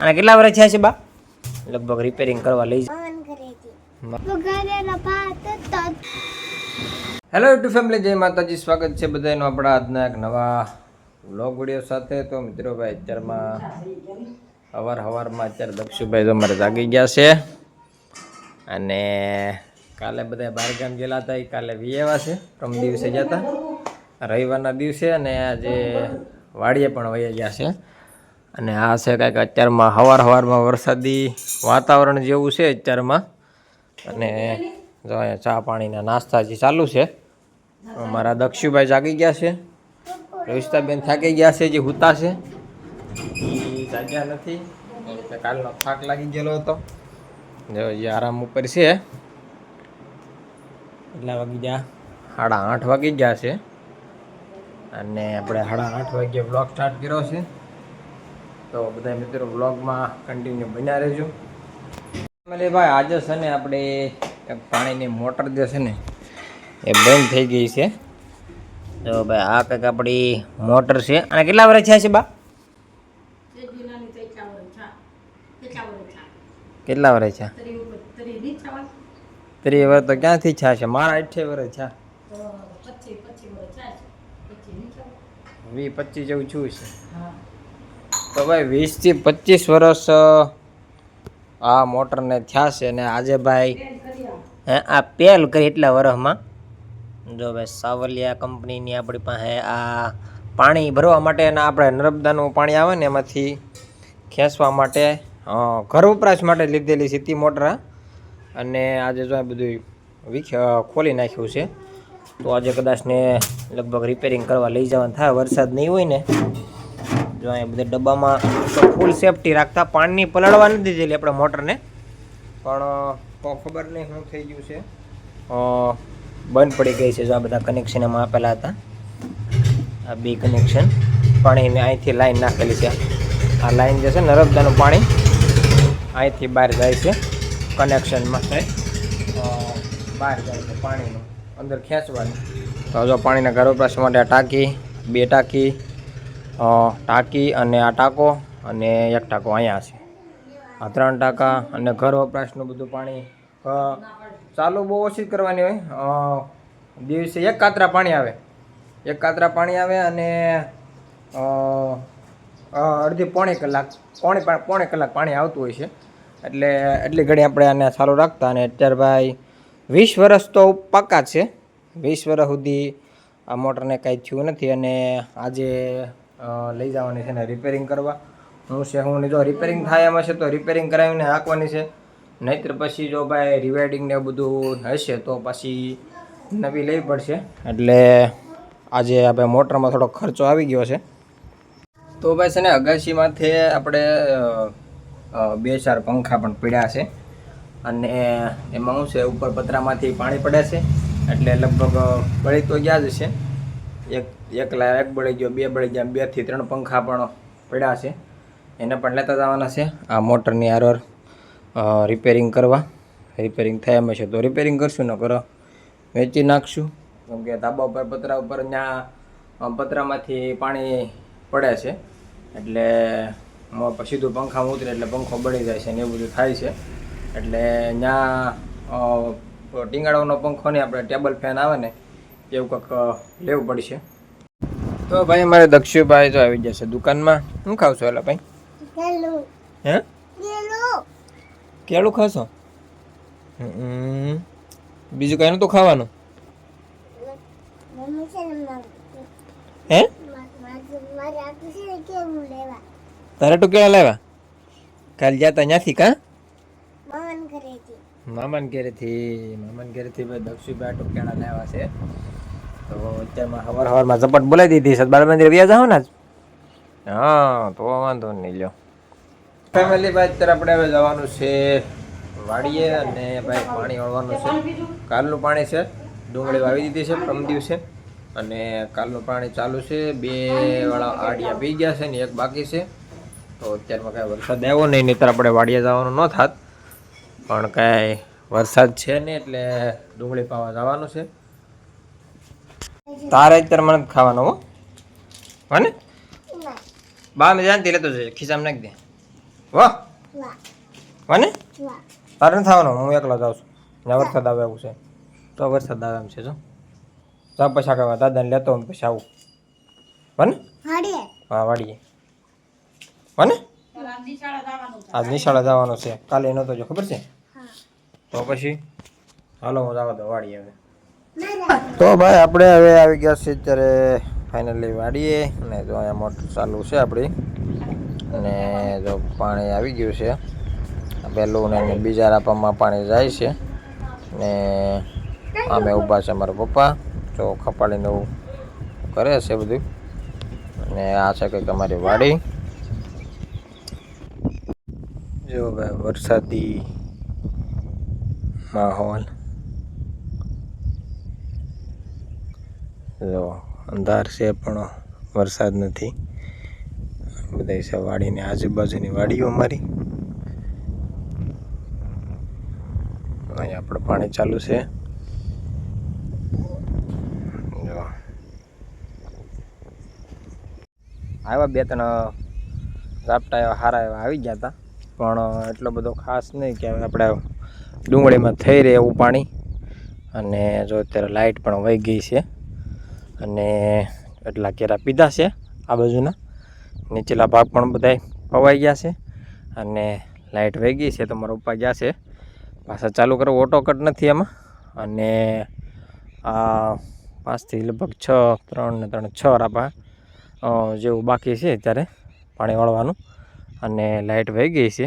અને કેટલા વર્ષ થયા છે બા? લગભગ રિપેરિંગ કરવા લઈ જાય. હેલો યુટ્યુબ ફેમિલી, જય માતાજી. સ્વાગત છે બધાનું આપણા આજના એક નવા વ્લોગ વિડીયો સાથે. તો મિત્રો ભાઈ અત્યારમાં હવારમાં અત્યારે દક્ષુભાઈ તો અમારે જાગી ગયા છે અને કાલે બધા બહારગામ ગયેલા હતા. કાલે વિયેવા છે, પ્રમ દિવસે ગયા હતા રવિવારના દિવસે, અને આજે વાડીએ પણ વહી ગયા છે. અને આ છે કાંઈક અત્યારમાં સવારમાં વરસાદી વાતાવરણ જેવું છે અત્યારમાં. અને જો અહીંયા ચા પાણીના નાસ્તા જે ચાલુ છે. અમારા દક્ષુભાઈ જાગી ગયા છે, રવિસ્તાબેન થાકી ગયા છે, જે હુતા છે એ જાગ્યા નથી. કાલનો થાક લાગી ગયેલો હતો, જો જે આરામ ઉપર છે. એટલા વાગી ગયા 8:30 વાગી ગયા છે અને આપણે 8:30 વાગ્યે બ્લોગ સ્ટાર્ટ કર્યો છે. તો બધા મિત્રો બ્લોગમાં કન્ટિન્યુ બન્યા રહેજો. ભાઈ આજે છે ને આપણે પાણીની મોટર જે છે ને એ બંધ થઈ ગઈ છે. તો ભાઈ આ કંઈક આપણી મોટર છે. અને કેટલા વર્ષ થયા છે બા? કેટલા વર્ષ છે? 30 વર્ષ તો ક્યાંથી થયા છે? મારા 28 વર્ષ થયા. 20-25 જેવું છું છે. તો ભાઈ 20 થી 25 વર્ષ આ મોટરને થયા છે. અને આજે ભાઈ આ પહેલ કરી એટલા વર્ષમાં. જો ભાઈ સાવલિયા કંપનીની આપણી પાસે આ પાણી ભરવા માટે, અને આપણે નર્મદાનું પાણી આવે ને એમાંથી ખેંચવા માટે ઘર વપરાશ માટે લીધેલી સીધી મોટર. અને આજે જો બધું ખોલી નાખ્યું છે. તો આજે કદાચ ને લગભગ રિપેરિંગ કરવા લઈ જવાનું થાય, વરસાદ નહીં હોય ને. જો અહીંયા બધા ડબ્બામાં તો ફૂલ સેફટી રાખતા, પાણી પલાળવા નથી દીધેલી આપણે મોટરને. પણ તો ખબર નહીં શું થઈ ગયું છે, બંધ પડી ગઈ છે. જો આ બધા કનેક્શન એમાં આપેલા હતા, આ બે કનેક્શન પાણીને અહીંથી લાઈન નાખેલી છે. આ લાઈન જે છે નર્મદાનું પાણી અહીંથી બહાર જાય છે કનેક્શનમાં, બહાર જાય છે પાણીનું અંદર ખેંચવાનું. તો જો પાણીના ઘર વપરાશ માટે આ ટાંકી, 2 ટાંકી અને આ ટાંકો અને 1 ટાંકો અહીંયા છે. આ 3 ટાંકા. અને ઘર વપરાશનું બધું પાણી ચાલુ બહુ ઓછી કરવાની હોય. દિવસે 1 કાતરા પાણી આવે, 1 કાતરા પાણી આવે. અને પોણે કલાક પાણી આવતું હોય છે. એટલે એટલી ઘડી આપણે આને ચાલુ રાખતા. અને અત્યારે ભાઈ 20 વર્ષ તો પાકા છે. 20 વર્ષ સુધી આ મોટરને કાંઈ થયું નથી. અને આજે લઈ જવાની છે ને રિપેરિંગ કરવા. હું જો રિપેરિંગ થાય એમાં છે તો રિપેરિંગ કરાવીને હાંકવાની છે. નહીંતર પછી જો ભાઈ રિવાઇડિંગ ને બધું હશે તો પછી નવી લેવી પડશે. એટલે આજે આપણે મોટરમાં થોડો ખર્ચો આવી ગયો છે. તો ભાઈ છે ને અગાશીમાંથી આપણે 2-4 પંખા પણ પડ્યા છે. અને એમાં શું છે, ઉપર પતરામાંથી પાણી પડે છે. એટલે લગભગ બળી તો ગયા જ છે. એક બળી ગયો, 2 બળી ગયા, 2 થી 3 પંખા પણ પડ્યા છે. એને પણ લેતા જવાના છે આ મોટરની આરોર રિપેરિંગ કરવા. રિપેરિંગ થાય એમ છે તો રિપેરિંગ કરશું, ન કરો વેચી નાખશું. કેમ કે ધાબા ઉપર પતરા ઉપર ત્યાં પતરામાંથી પાણી પડે છે. એટલે સીધું પંખામાં ઉતરે એટલે પંખો બળી જાય છે ને એવું બધું થાય છે. એટલે ત્યાં ટીંગાળવાનો પંખો નહીં, આપણે ટેબલ ફેન આવે ને એવું કંઈક લેવું પડશે. તો ભાઈ અમારે દક્ષુભાઈ તો આવી જશે દુકાનમાં. શું ખાવ છો એટલે ભાઈ? હે કેળું ખાશો? બીજું કઈ નતું ખાવાનું? હે તારે તો કેળા લેવા? કાલ જતા ત્યાંથી કા મામાન ઘરેથી ભાઈ દક્ષુભાઈ તો કેળા લેવા છે. તો અત્યારમાં સવારમાં ઝપટ બોલાવી દીધી છે. બાળ મંદિર વ્યાજ આવો ને આજ? હા તો વાંધો નહીં. લ્યો ફેમિલી ભાઈ, અત્યારે આપણે હવે જવાનું છે વાડીએ. અને ભાઈ પાણી વાળવાનું છે. કાલનું પાણી છે, ડુંગળી વાવી દીધી છે પ્રમ દિવસે. અને કાલનું પાણી ચાલુ છે. 2 વાળા આડિયા પી ગયા છે ને 1 બાકી છે. તો અત્યારમાં કાંઈ વરસાદ આવ્યો નહીં, નહીંતર આપણે વાડીએ જવાનું ન થાત. પણ કાંઈ વરસાદ છે નહીં એટલે ડુંગળી પાવા જવાનું છે. તારે અત્યારે મને ખાવાનું હો ને? બા મેં જાણતી લેતો જશે, ખિસ્સામાં નાખી દે. વાહ વાને તારે નથી થવાનું, હું એકલો જાઉં છું. ત્યાં વરસાદ આવે એવું છે, તો વરસાદ આવે એમ છે. જો જા પછી આગળ દાદાને લેતો હું પછી આવું. વાને હા વાડીએ વાને આજ નિશાળે જવાનું છે, કાલે નહોતો જો ખબર છે. તો પછી હાલો હું જવા દો વાડીએ હવે. તો ભાઈ આપણે હવે આવી ગયા છીએ અત્યારે ફાઇનલી વાડીએ, અને જો અહીંયા મોટર ચાલુ છે આપણી, અને જો પાણી આવી ગયું છે પહેલું, ને બીજા રાપામાં પાણી જાય છે. ને અમે ઊભા છે મારા પપ્પા, જો ખપાડીને એવું કરે છે બધું. અને આ છે કંઈક અમારી વાડી. જો ભાઈ વરસાદી માહોલ, જો અંધાર છે પણ વરસાદ નથી. બધા છે વાડીની આજુબાજુની વાડીઓ અમારી. અહીંયા આપણે પાણી ચાલુ છે. જો આવ્યા બે ત્રણ ઝાપટા એવા સારા એવા આવી ગયા હતા, પણ એટલો બધો ખાસ નહીં કે હવે આપણે ડુંગળીમાં થઈ રહે એવું પાણી. અને જો અત્યારે લાઇટ પણ વહી ગઈ છે, અને એટલા કેરા પીધા છે આ બાજુના. નીચેલા ભાગ પણ બધા પવાઈ ગયા છે, અને લાઇટ વહી ગઈ છે. તો મારા પપ્પા ગયા છે પાછા ચાલુ કરો, ઓટો કટ નથી એમાં. અને આ 5 થી લગભગ 3 ને 3 6 રાપા જેવું બાકી છે અત્યારે પાણી વાળવાનું, અને લાઇટ વહી ગઈ છે.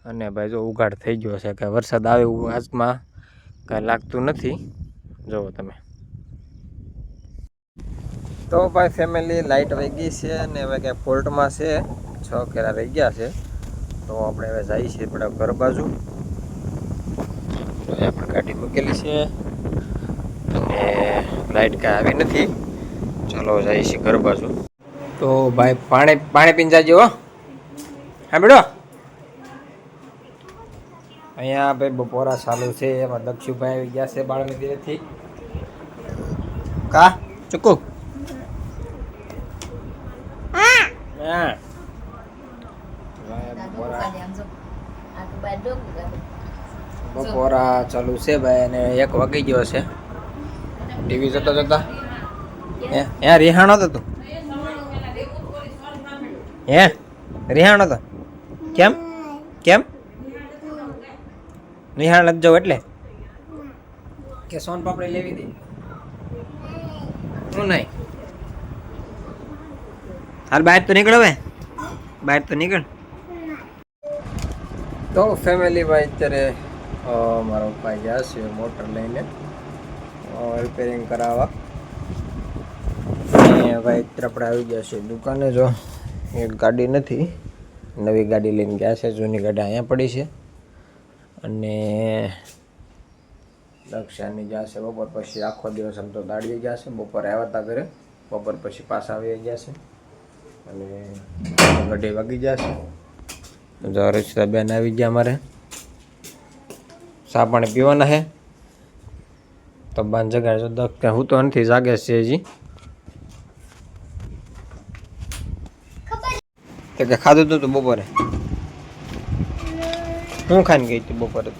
અને ભાઈ જો ઉઘાડ થઈ ગયો છે કે વરસાદ આવે એવું આજમાં કાંઈ લાગતું નથી. જુઓ તમે. તો ભાઈ ફેમિલી લાઇટ વહી ગઈ છે, અને હવે ક્યાંક ફોલ્ટમાં છે, 6 કેરા રહી ગયા છે. તો આપણે હવે જઈએ છીએ આપણે ઘર બાજુ. આપણે ગાડી મૂકેલી છે, અને લાઇટ કાંઈ આવી નથી. ચાલો જઈએ છીએ ઘર બાજુ. તો ભાઈ પાણી પીને જાજો હો. હા બેડો, અહીંયા ભાઈ બપોરા ચાલુ છે, એમાં દક્ષુભાઈ આવી ગયા છે બાળ મંદિરેથી. કા ચુકુ બપોરા ચાલુ છે ભાઈ, અને 1 વાગી ગયો છે. ટીવી જોતા જોતા હે રિહાણો તો તું હે રિહાણો તો કેમ કેમ નિહાળ નથી જાવ એટલે કે સોન પાપડી લેવી હતી? શું નહીં? હાલ બહાર તો નીકળ, હવે બહાર તો નીકળ. તો ફેમિલી ભાઈ અત્યારે મારા પપ્પા ગયા છે મોટર લઈને રિપેરિંગ કરાવવા. અને ભાઈ અત્યારે આપણે આવી ગયા છે દુકાને. જો એક ગાડી નથી, નવી ગાડી લઈને ગયા છે. જૂની ગાડી અહીંયા પડી છે. અને દક્ષાની ગયા છે બપોર પછી. આખો દિવસ આમ તો દાડીએ ગયા છે, બપોરે આવ્યા હતા ઘરે, બપોર પછી પાછા આવી ગયા છે. અને 2 વાગી ગયા છે. જો રચિતા બેન આવી ગયા અમારે, ચા પાણી પીવાના છે. તો બાન જગાડે તો હું તો નથી, જાગે છે હજી. તો કે ખાધું તું બપોરે? હું ખાઈને ગઈ હતી બપોરે?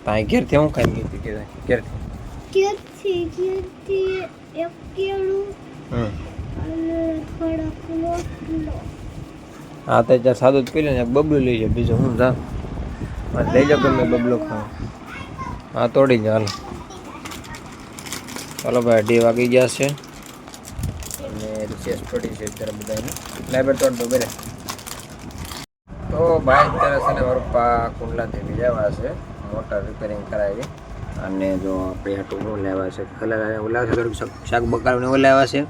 તાઈ ઘેરથી હું ખાઈને ગઈ હતી? ઘેરથી એક કેળું અને થોડોક રોટલો. હા તો જ્યાં સાદું જ પી લે ને, એક બબલું લઈ જાઓ, બીજું હું જા લઈ જાઓ ગમે બબલો ખાવા. હા તોડી જાઓ. ચાલો ભાઈ 2 વાગી ગયા છે, અને રિસેસ પડી છે અત્યારે બધાને. લાઈબર તોડ દો બેરે. તો ભાઈ અત્યારે છે ને મારા પપ્પા કુંડલાથી લઈ આવ્યા છે મોટર રિપેરિંગ કરાવી. અને જો આપણે હાટું લેવા છે ખલા ઓલા થોડુંક શાક બકાલું ને ઓલાવ્યા છે.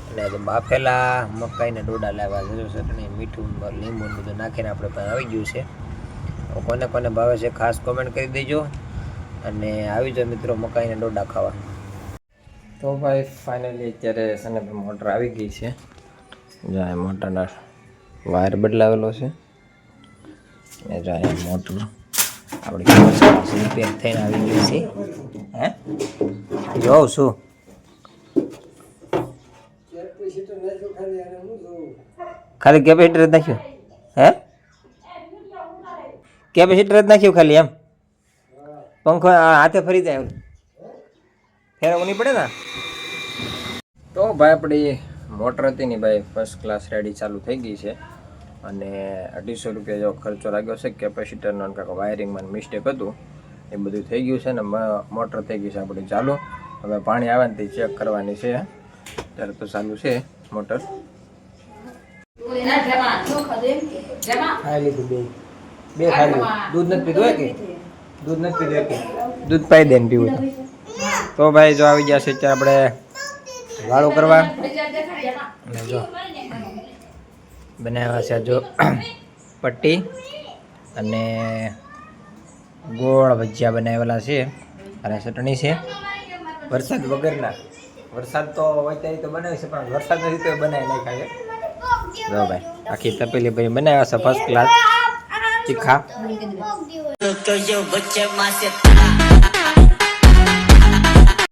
અને જો બાફેલા મકાઈને ડોડા લાવ્યા છે. જો ચટણી મીઠું લીંબુ બધું નાખીને આપણે પાસે આવી ગયું છે. કોને કોને ભાવે છે ખાસ કોમેન્ટ કરી દેજો, અને આવી જાઓ મિત્રો મકાઈને ડોડા ખાવા. તો ભાઈ ફાઇનલી અત્યારે છે ને મોટર આવી ગઈ છે. જ્યાં મોટરના વાયર બદલાવેલો છે, ને જ્યાં મોટર આપણી રિપેર થઈને આવી ગઈ છે. હે જોઉં શું ખાલી કેપેસિટર જ નાખ્યું હે કેપેસિટર જ નાખ્યું ખાલી એમ પંખો હાથે ફરી જાય ફેરવવું નહીં પડે ને તો ભાઈ આપણી મોટર હતી ને ભાઈ ફર્સ્ટ ક્લાસ રેડી ચાલુ થઈ ગઈ છે અને 250 રૂપિયા જેવો ખર્ચો લાગ્યો છે કેપેસિટરનો કાંઈક વાયરિંગમાં મિસ્ટેક હતું એ બધું થઈ ગયું છે ને મોટર થઈ ગઈ છે આપણી ચાલુ હવે પાણી આવે ને તે ચેક કરવાની છે ત્યારે તો ચાલુ છે મોટર ખાઈ લીધું બે ખાઈ લીધું દૂધ નથી પીધું કે દૂધ નથી પીધું કે દૂધ પાઈ દે ને પીવું તો ભાઈ જો આવી ગયા છે અત્યારે આપણે વાળું કરવા અને જો બનાવ્યા છે જો પટ્ટી અને ગોળ ભજીયા બનાવેલા છે અને ચટણી છે વરસાદ વગરના વરસાદ તો હોય ત્યારે તો બનાવી છે પણ વરસાદ નથી તો બનાવી નાખ્યા છે જો ભાઈ આખી તપેલી ભાઈ બનાવ્યા છે ફર્સ્ટ ક્લાસ તીખા